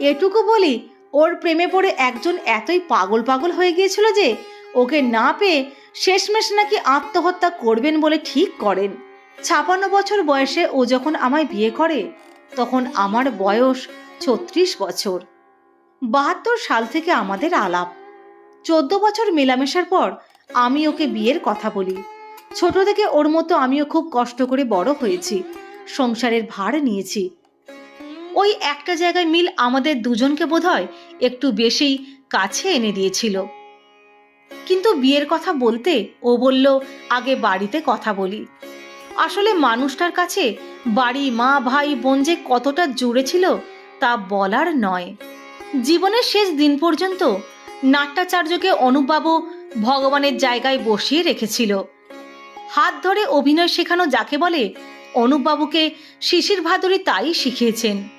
এটুকু বলি, ওর প্রেমে পড়ে একজন এতই পাগল পাগল হয়ে গিয়েছিল যে ওকে না পেয়ে শেষমেশ নাকি আত্মহত্যা করবেন বলে ঠিক করেন। 56 বছর বয়সে ও যখন আমায় বিয়ে করে তখন আমার বয়স 36 বছর। 72 সাল থেকে আমাদের আলাপ। 14 বছর মেলামেশার পর আমি ওকে বিয়ের কথা বলি। ছোট থেকে ওর মতো আমিও খুব কষ্ট করে বড় হয়েছি, সংসারের ভার নিয়েছি। ওই একটা জায়গায় মিল আমাদের দুজনকে বোধহয় একটু বেশি কাছে এনে দিয়েছিল। কিন্তু বিয়ের কথা বলতে ও বলল আগে বাড়িতে কথা বলি। আসলে মানুষটার কাছে বাড়ি, মা, ভাই, বোন যে কতটা জুড়ে ছিল তা বলার নয়। জীবনের শেষ দিন পর্যন্ত নাট্যাচার্যকে অনুপবাবু ভগবানের জায়গায় বসিয়ে রেখেছিল। হাত ধরে অভিনয় শেখানো যাকে বলে, অনুপবাবুকে শিশির ভাদুরী তাই শিখিয়েছেন।